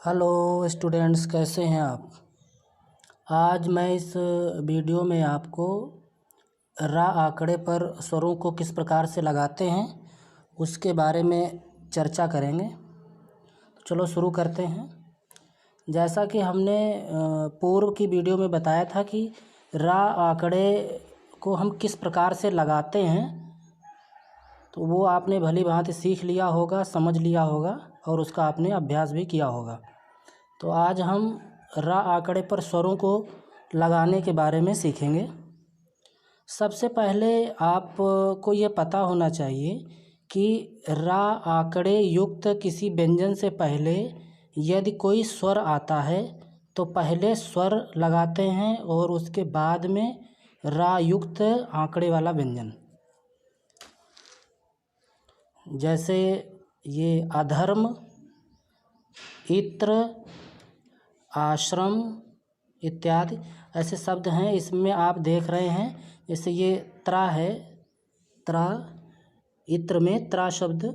Hello students, कैसे हैं आप। आज मैं इस वीडियो में आपको रा आंकड़े पर स्वरों को किस प्रकार से लगाते हैं उसके बारे में चर्चा करेंगे। चलो शुरू करते हैं। जैसा कि हमने पूर्व की वीडियो में बताया था कि रा आंकड़े को हम किस प्रकार से लगाते हैं, तो वो आपने भली भांति सीख लिया होगा, समझ लिया होगा और उसका आपने अभ्यास भी किया होगा। तो आज हम रा आंकड़े पर स्वरों को लगाने के बारे में सीखेंगे। सबसे पहले आपको ये पता होना चाहिए कि रा आंकड़े युक्त किसी व्यंजन से पहले यदि कोई स्वर आता है तो पहले स्वर लगाते हैं और उसके बाद में रा युक्त आंकड़े वाला व्यंजन। जैसे ये अधर्म, इत्र, आश्रम इत्यादि ऐसे शब्द हैं। इसमें आप देख रहे हैं, जैसे ये त्रा है, त्रा, इत्र में त्रा शब्द,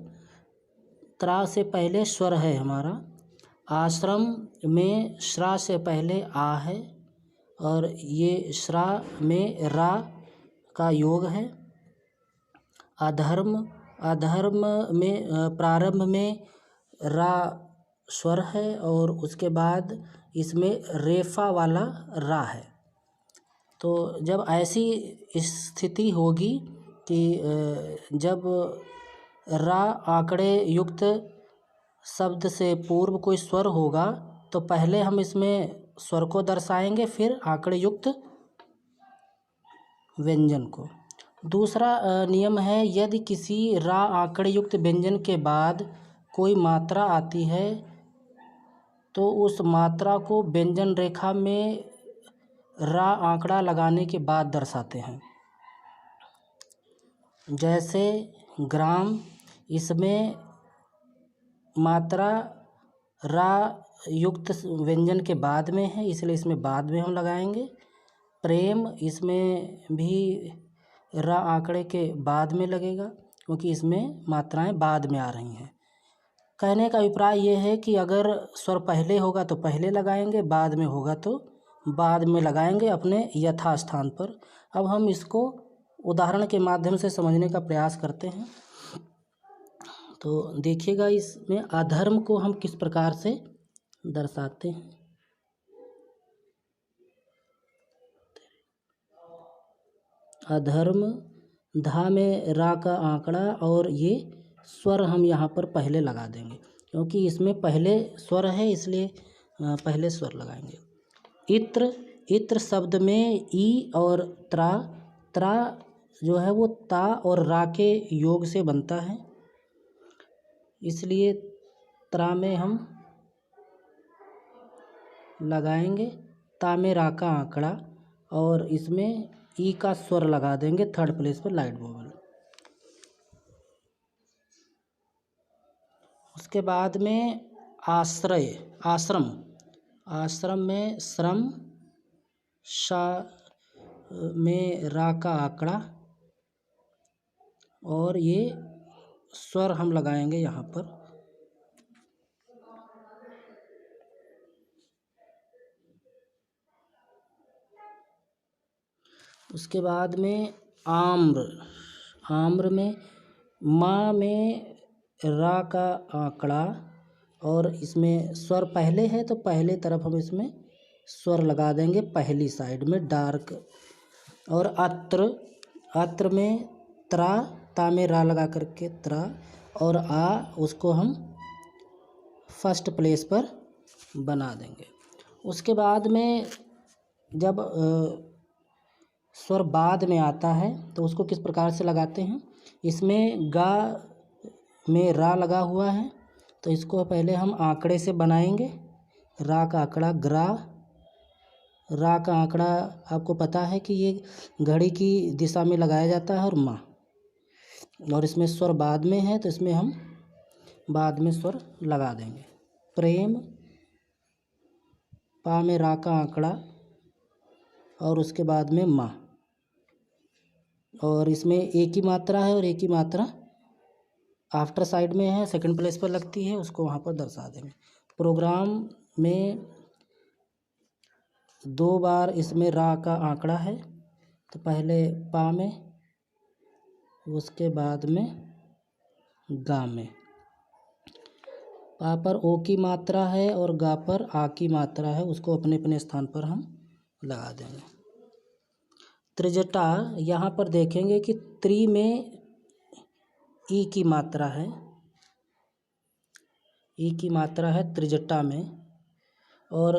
त्रा से पहले स्वर है हमारा। आश्रम में श्रा से पहले आ है और ये श्रा में रा का योग है। अधर्म, अधर्म में प्रारंभ में रा स्वर है और उसके बाद इसमें रेफा वाला रा है। तो जब ऐसी स्थिति होगी कि जब रा आंकड़े युक्त शब्द से पूर्व कोई स्वर होगा तो पहले हम इसमें स्वर को दर्शाएंगे, फिर आंकड़े युक्त व्यंजन को। दूसरा नियम है, यदि किसी रा आंकड़े युक्त व्यंजन के बाद कोई मात्रा आती है तो उस मात्रा को व्यंजन रेखा में रा आंकड़ा लगाने के बाद दर्शाते हैं। जैसे ग्राम, इसमें मात्रा रा युक्त व्यंजन के बाद में है, इसलिए इसमें बाद में हम लगाएंगे। प्रेम, इसमें भी रा आंकड़े के बाद में लगेगा क्योंकि इसमें मात्राएं बाद में आ रही हैं। कहने का अभिप्राय ये है कि अगर स्वर पहले होगा तो पहले लगाएंगे, बाद में होगा तो बाद में लगाएंगे अपने यथास्थान पर। अब हम इसको उदाहरण के माध्यम से समझने का प्रयास करते हैं। तो देखिएगा, इसमें अधर्म को हम किस प्रकार से दर्शाते हैं। अधर्म, धा में रा का आंकड़ा और ये स्वर हम यहाँ पर पहले लगा देंगे क्योंकि इसमें पहले स्वर है, इसलिए पहले स्वर लगाएंगे। इत्र, इत्र शब्द में ई और त्रा, त्रा जो है वो ता और रा के योग से बनता है, इसलिए त्रा में हम लगाएंगे ता में रा का आंकड़ा और इसमें ई का स्वर लगा देंगे थर्ड प्लेस पर लाइट वोवल। उसके बाद में आश्रय, आश्रम, आश्रम में श्रम, शा में रा का आंकड़ा और ये स्वर हम लगाएंगे यहाँ पर। उसके बाद में आम्र, आम्र में माँ में रा का आंकड़ा और इसमें स्वर पहले है तो पहले तरफ हम इसमें स्वर लगा देंगे पहली साइड में डार्क। और अत्र, अत्र में त्रा, ता में रा लगा करके त्रा और आ, उसको हम फर्स्ट प्लेस पर बना देंगे। उसके बाद में जब स्वर बाद में आता है तो उसको किस प्रकार से लगाते हैं। इसमें गा में रा लगा हुआ है तो इसको पहले हम आंकड़े से बनाएंगे। रा का आंकड़ा ग्रा, रा का आंकड़ा आपको पता है कि ये घड़ी की दिशा में लगाया जाता है और माँ, और इसमें स्वर बाद में है तो इसमें हम बाद में स्वर लगा देंगे। प्रेम, पा में रा का आंकड़ा और उसके बाद में माँ, और इसमें एक ही मात्रा है और एक ही मात्रा आफ्टर साइड में है, सेकंड प्लेस पर लगती है, उसको वहाँ पर दर्शा देंगे। प्रोग्राम में 2 बार इसमें रा का आंकड़ा है, तो पहले पा में, उसके बाद में गा में। पा पर ओ की मात्रा है और गा पर आ की मात्रा है, उसको अपने अपने स्थान पर हम लगा देंगे। त्रिजटा, यहाँ पर देखेंगे कि त्रि में ई की मात्रा है, ई की मात्रा है त्रिजटा में। और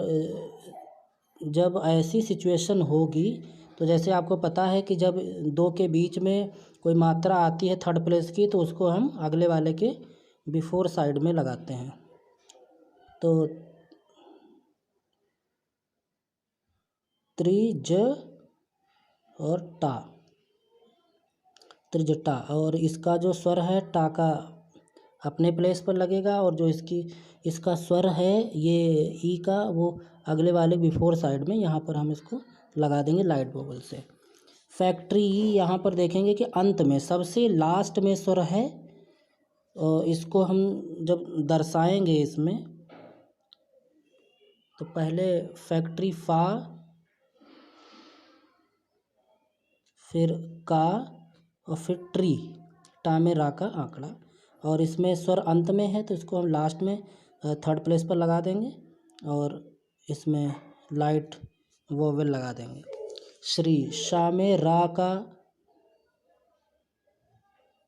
जब ऐसी सिचुएशन होगी तो जैसे आपको पता है कि जब 2 के बीच में कोई मात्रा आती है थर्ड प्लेस की, तो उसको हम अगले वाले के बिफोर साइड में लगाते हैं। तो त्रिज और टा, त्रिजटा, और इसका जो स्वर है टा का अपने प्लेस पर लगेगा, और जो इसका स्वर है ये ई का, वो अगले वाले बिफोर साइड में यहाँ पर हम इसको लगा देंगे लाइट वोवेल से। फैक्ट्री, यहाँ पर देखेंगे कि अंत में सबसे लास्ट में स्वर है, और इसको हम जब दर्शाएंगे इसमें, तो पहले फैक्ट्री फा, फिर का, और फिर ट्री, टा में रा का आंकड़ा, और इसमें स्वर अंत में है तो इसको हम लास्ट में थर्ड प्लेस पर लगा देंगे, और इसमें लाइट वोवेल लगा देंगे। श्री, शा में रा का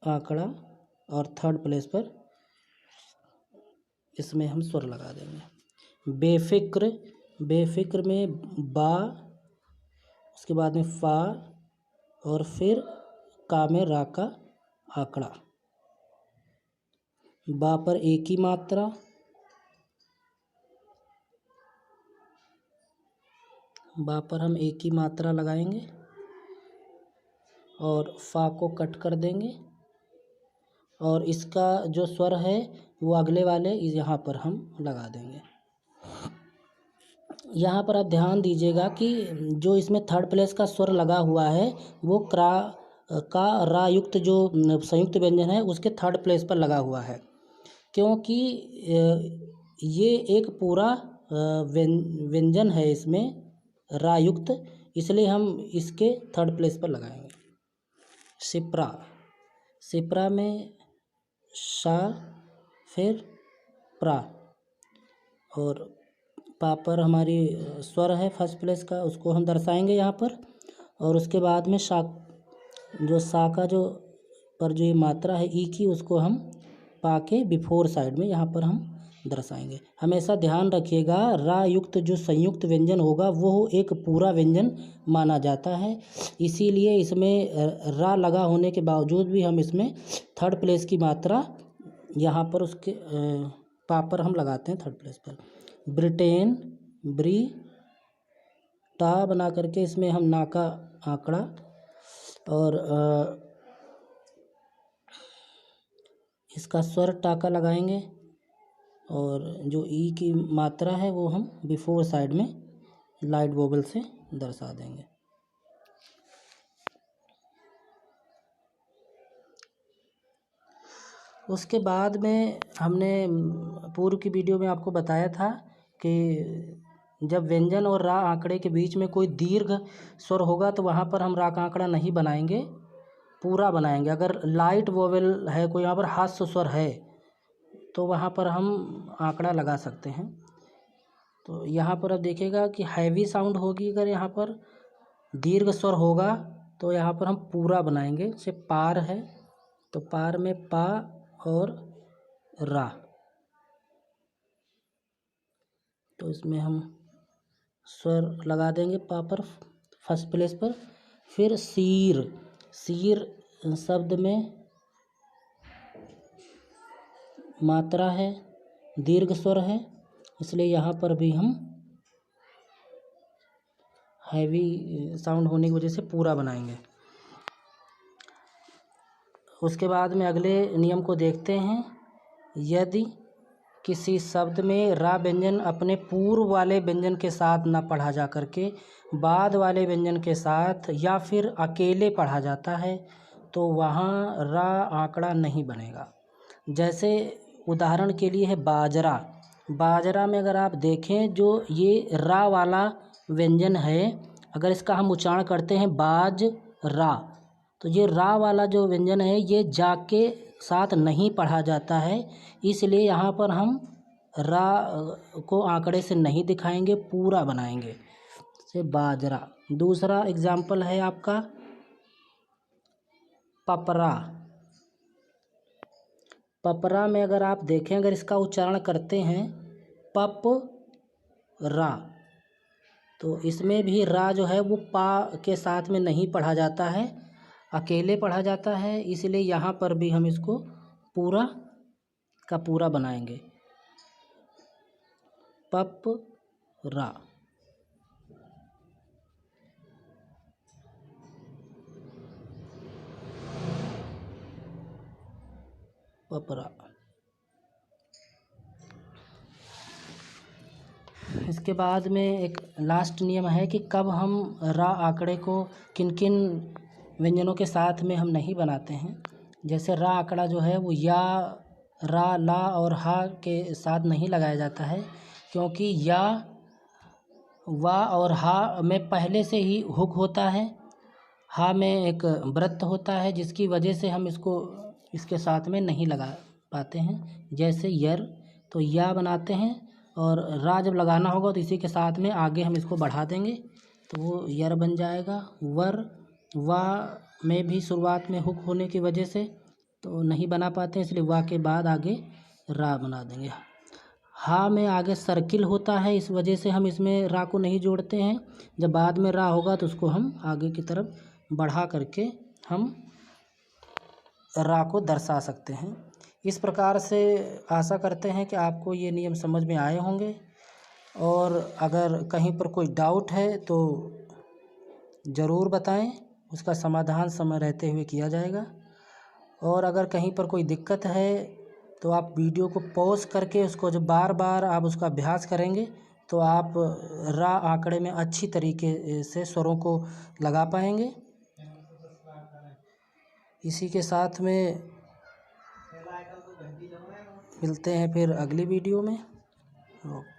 आंकड़ा और थर्ड प्लेस पर इसमें हम स्वर लगा देंगे। बेफिक्र, बेफिक्र में बा, उसके बाद में फा, और फिर का में रा का आंकड़ा। बा पर एक ही मात्रा, बा पर हम एक ही मात्रा लगाएंगे और फा को कट कर देंगे, और इसका जो स्वर है वो अगले वाले यहाँ पर हम लगा देंगे। यहाँ पर आप ध्यान दीजिएगा कि जो इसमें थर्ड प्लेस का स्वर लगा हुआ है वो का रा युक्त जो संयुक्त व्यंजन है उसके थर्ड प्लेस पर लगा हुआ है, क्योंकि ये एक पूरा व्यंजन है इसमें रा युक्त, इसलिए हम इसके थर्ड प्लेस पर लगाएंगे। सिप्रा, सिप्रा में शा, फिर प्रा, और पा पर हमारी स्वर है फर्स्ट प्लेस का, उसको हम दर्शाएंगे यहाँ पर, और उसके बाद में शा, जो सा का जो पर जो ये मात्रा है ई की, उसको हम पा के बिफोर साइड में यहाँ पर हम दर्शाएंगे। हमेशा ध्यान रखिएगा रा युक्त जो संयुक्त व्यंजन होगा वो एक पूरा व्यंजन माना जाता है, इसीलिए इसमें रा लगा होने के बावजूद भी हम इसमें थर्ड प्लेस की मात्रा यहाँ पर उसके पा पर हम लगाते हैं थर्ड प्लेस पर। ब्रिटेन, ब्री, टा बना करके इसमें हम ना का आंकड़ा और इसका स्वर टा का लगाएंगे, और जो ई की मात्रा है वो हम बिफोर साइड में लाइट वोवेल से दर्शा देंगे। उसके बाद में हमने पूर्व की वीडियो में आपको बताया था कि जब व्यंजन और रा आंकड़े के बीच में कोई दीर्घ स्वर होगा तो वहाँ पर हम रा का आंकड़ा नहीं बनाएंगे, पूरा बनाएंगे। अगर लाइट वोवेल है, कोई यहाँ पर हास्य स्वर है, तो वहाँ पर हम आंकड़ा लगा सकते हैं। तो यहाँ पर अब देखिएगा कि हैवी साउंड होगी, अगर यहाँ पर दीर्घ स्वर होगा तो यहाँ पर हम पूरा बनाएंगे। जैसे पार है तो पार में पा और रा, तो इसमें हम स्वर लगा देंगे पा पर फर्स्ट प्लेस पर। फिर सीर, सीर शब्द में मात्रा है, दीर्घ स्वर है, इसलिए यहाँ पर भी हम हैवी साउंड होने की वजह से पूरा बनाएंगे। उसके बाद में अगले नियम को देखते हैं। यदि किसी शब्द में रा व्यंजन अपने पूर्व वाले व्यंजन के साथ न पढ़ा जा करके बाद वाले व्यंजन के साथ या फिर अकेले पढ़ा जाता है तो वहाँ रा आंकड़ा नहीं बनेगा। जैसे उदाहरण के लिए है बाजरा, बाजरा में अगर आप देखें जो ये रा वाला व्यंजन है, अगर इसका हम उच्चारण करते हैं बाज रा, तो ये रा वाला जो व्यंजन है ये जा के साथ नहीं पढ़ा जाता है, इसलिए यहाँ पर हम रा को आंकड़े से नहीं दिखाएंगे, पूरा बनाएंगे से बाजरा। दूसरा एग्जाम्पल है आपका पपरा। पपरा में अगर आप देखें, अगर इसका उच्चारण करते हैं पप रा, तो इसमें भी रा जो है वो पा के साथ में नहीं पढ़ा जाता है, अकेले पढ़ा जाता है, इसलिए यहाँ पर भी हम इसको पूरा का पूरा बनाएंगे, पप रा। पपरा। इसके बाद में एक लास्ट नियम है कि कब हम रा आंकड़े को किन किन व्यंजनों के साथ में हम नहीं बनाते हैं। जैसे रा आंकड़ा जो है वो या, रा, ला और हा के साथ नहीं लगाया जाता है, क्योंकि या, वा और हा में पहले से ही हुक होता है, हा में एक वृत्त होता है, जिसकी वजह से हम इसको इसके साथ में नहीं लगा पाते हैं। जैसे यर, तो या बनाते हैं और रा जब लगाना होगा तो इसी के साथ में आगे हम इसको बढ़ा देंगे तो वो यर बन जाएगा। वर, वा में भी शुरुआत में हुक होने की वजह से तो नहीं बना पाते हैं, इसलिए वा के बाद आगे रा बना देंगे। हा में आगे सर्किल होता है, इस वजह से हम इसमें रा को नहीं जोड़ते हैं, जब बाद में रा होगा तो उसको हम आगे की तरफ बढ़ा करके हम रा को दर्शा सकते हैं। इस प्रकार से आशा करते हैं कि आपको ये नियम समझ में आए होंगे, और अगर कहीं पर कोई डाउट है तो ज़रूर बताएं, उसका समाधान समय रहते हुए किया जाएगा। और अगर कहीं पर कोई दिक्कत है तो आप वीडियो को पॉज करके उसको जब बार बार आप उसका अभ्यास करेंगे तो आप रा आंकड़े में अच्छी तरीके से स्वरों को लगा पाएंगे। इसी के साथ में मिलते हैं फिर अगली वीडियो में। ओके।